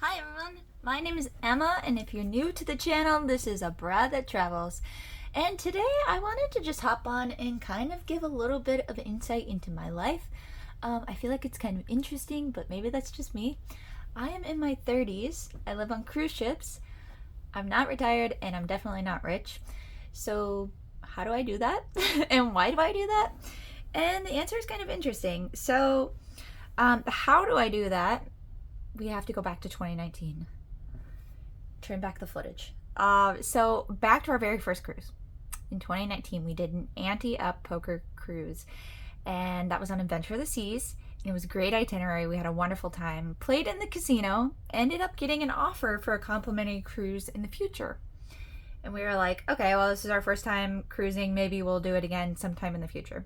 Hi everyone, my name is Emma, and if you're new to the channel, this is Abroad That Travels. And today I wanted to just hop on and kind of give a little bit of insight into my life. I feel like it's kind of interesting, but maybe that's just me. I am in my 30s, I live on cruise ships, I'm not retired, and I'm definitely not rich. So how do I do that? And why do I do that? And the answer is kind of interesting. How do I do that? We have to go back to 2019. Turn back the footage. So back to our very first cruise. In 2019, we did an ante-up poker cruise, and that was on Adventure of the Seas. It was a great itinerary. We had a wonderful time. Played in the casino, ended up getting an offer for a complimentary cruise in the future. And we were like, okay, well, this is our first time cruising. Maybe we'll do it again sometime in the future.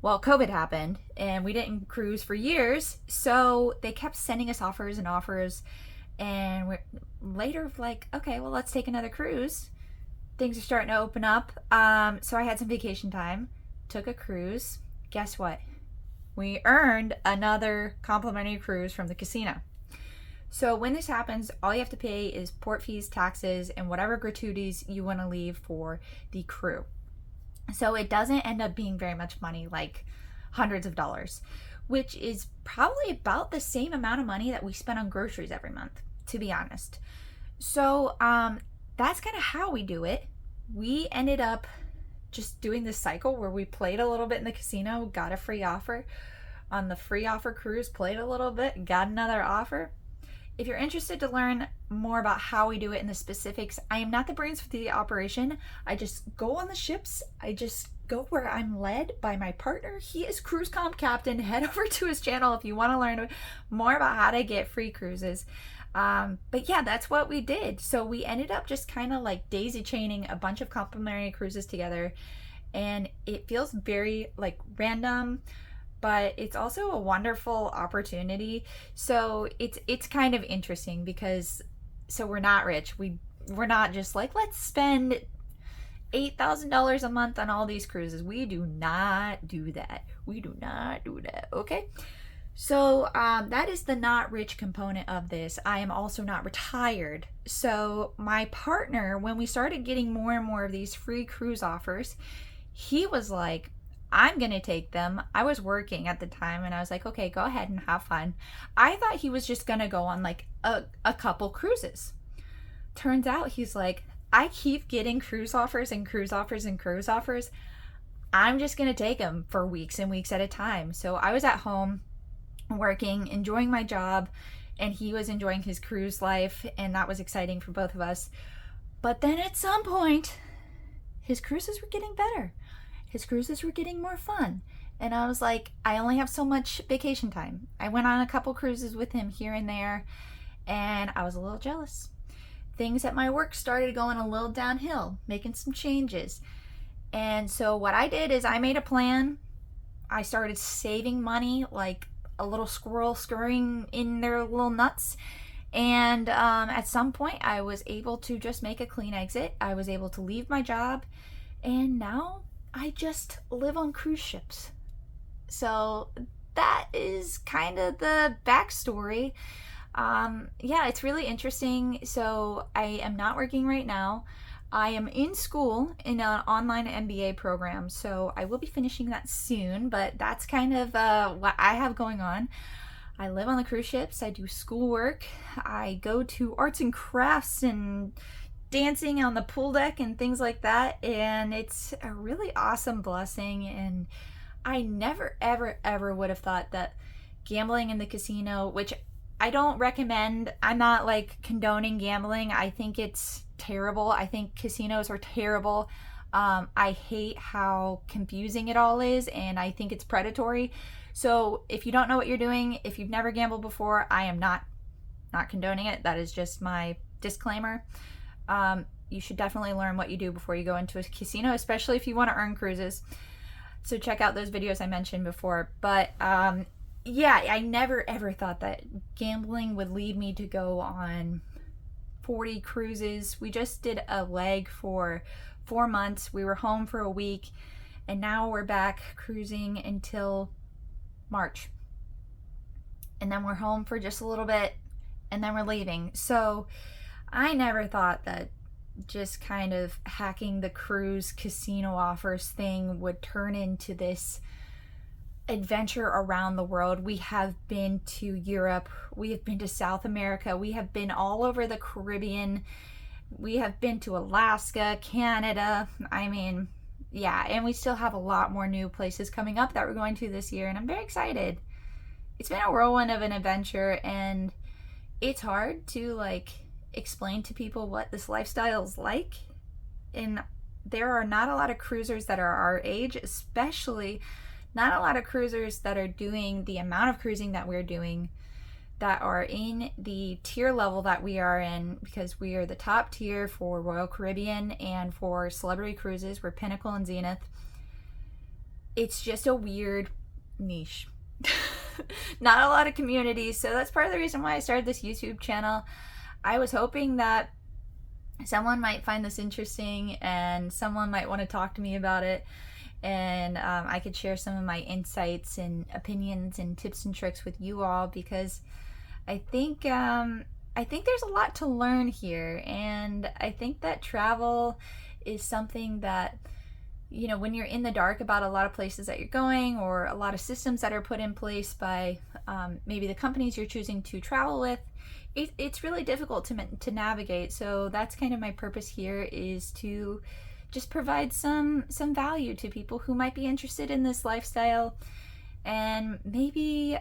Well, COVID happened and we didn't cruise for years, so they kept sending us offers and offers, and we're later like, okay, well, let's take another cruise. Things are starting to open up. So I had some vacation time, took a cruise. Guess what? We earned another complimentary cruise from the casino. So when this happens, all you have to pay is port fees, taxes, and whatever gratuities you want to leave for the crew. So it doesn't end up being very much money, like hundreds of dollars, which is probably about the same amount of money that we spend on groceries every month, to be honest. So that's kind of how we do it. We ended up just doing this cycle where we played a little bit in the casino, got a free offer. On the free offer cruise, played a little bit, got another offer. If you're interested to learn more about how we do it in the specifics, I am not the brains for the operation. I just go on the ships. I just go where I'm led by my partner. He is Cruise Comp Captain. Head over to his channel if you want to learn more about how to get free cruises. But yeah, that's what we did. So we ended up just kind of like daisy chaining a bunch of complimentary cruises together. And it feels very like random, but it's also a wonderful opportunity. So it's kind of interesting because we're not rich. We're not just like, let's spend $8,000 a month on all these cruises. We do not do that. We do not do that. Okay. So that is the not rich component of this. I am also not retired. So my partner, when we started getting more and more of these free cruise offers, he was like, I'm gonna take them. I was working at the time and I was like, okay, go ahead and have fun. I thought he was just gonna go on like a couple cruises. Turns out he's like, I keep getting cruise offers and cruise offers and cruise offers. I'm just gonna take them for weeks and weeks at a time. So I was at home working, enjoying my job, and he was enjoying his cruise life, and that was exciting for both of us. But then at some point, his cruises were getting better. His cruises were getting more fun. And I was like, I only have so much vacation time. I went on a couple cruises with him here and there, and I was a little jealous. Things at my work started going a little downhill, making some changes. And so what I did is I made a plan. I started saving money like a little squirrel scurrying in their little nuts. And at some point, I was able to just make a clean exit. I was able to leave my job, and now I just live on cruise ships. So that is kind of the backstory. Yeah, it's really interesting. So I am not working right now. I am in school in an online MBA program, so I will be finishing that soon, but that's kind of what I have going on. I live on the cruise ships, I do schoolwork, I go to arts and crafts and dancing on the pool deck and things like that, and it's a really awesome blessing. And I never ever would have thought that gambling in the casino, which I don't recommend, I'm not like condoning gambling. I think it's terrible. I think casinos are terrible. I hate how confusing it all is, and I think it's predatory. So if you don't know what you're doing, if you've never gambled before, I am not condoning it. That is just my disclaimer. You should definitely learn what you do before you go into a casino, especially if you want to earn cruises. So check out those videos I mentioned before. But yeah, I never ever thought that gambling would lead me to go on 40 cruises. We just did a leg for 4 months. We were home for a week, and now we're back cruising until March. And then we're home for just a little bit, and then we're leaving. So I never thought that just kind of hacking the cruise casino offers thing would turn into this adventure around the world. We have been to Europe, we have been to South America, we have been all over the Caribbean, we have been to Alaska, Canada. I mean, yeah, and we still have a lot more new places coming up that we're going to this year, and I'm very excited. It's been a whirlwind of an adventure, and it's hard to explain to people what this lifestyle is like. And there are not a lot of cruisers that are our age, especially not a lot of cruisers that are doing the amount of cruising that we're doing, that are in the tier level that we are in, because we are the top tier for Royal Caribbean and for Celebrity Cruises. We're Pinnacle and Zenith. It's just a weird niche. Not a lot of communities, so that's part of the reason why I started this YouTube channel. I was hoping that someone might find this interesting and someone might want to talk to me about it, and I could share some of my insights and opinions and tips and tricks with you all, because I think there's a lot to learn here, and I think that travel is something that, you know, when you're in the dark about a lot of places that you're going, or a lot of systems that are put in place by maybe the companies you're choosing to travel with, it's really difficult to navigate. So that's kind of my purpose here, is to just provide some value to people who might be interested in this lifestyle, and maybe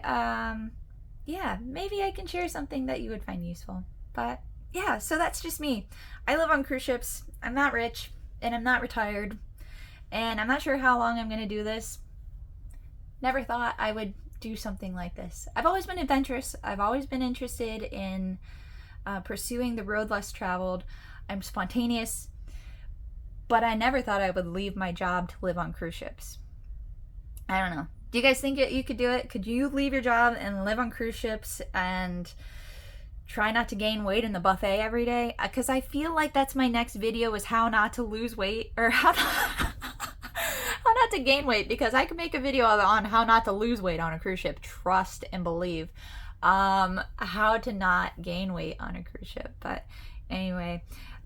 maybe I can share something that you would find useful. But yeah, so that's just me. I live on cruise ships. I'm not rich, and I'm not retired, and I'm not sure how long I'm gonna do this. Never thought I would do something like this. I've always been adventurous. I've always been interested in pursuing the road less traveled. I'm spontaneous, but I never thought I would leave my job to live on cruise ships. I don't know. Do you guys think you could do it? Could you leave your job and live on cruise ships and try not to gain weight in the buffet every day? Because I feel like that's my next video, is how not to lose weight, or how not to gain weight, because I could make a video on how not to lose weight on a cruise ship. Trust and believe. How to not gain weight on a cruise ship. But anyway,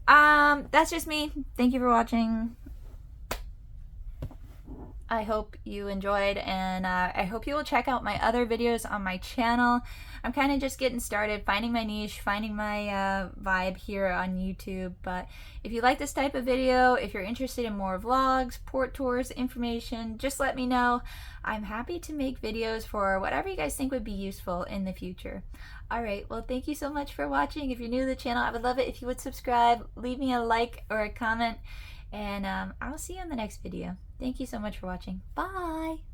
that's just me. Thank you for watching. I hope you enjoyed, and I hope you will check out my other videos on my channel. I'm kind of just getting started, finding my niche, finding my vibe here on YouTube. But if you like this type of video, if you're interested in more vlogs, port tours, information, just let me know. I'm happy to make videos for whatever you guys think would be useful in the future. Alright, well, thank you so much for watching. If you're new to the channel, I would love it if you would subscribe, leave me a like or a comment, and I'll see you in the next video. Thank you so much for watching. Bye!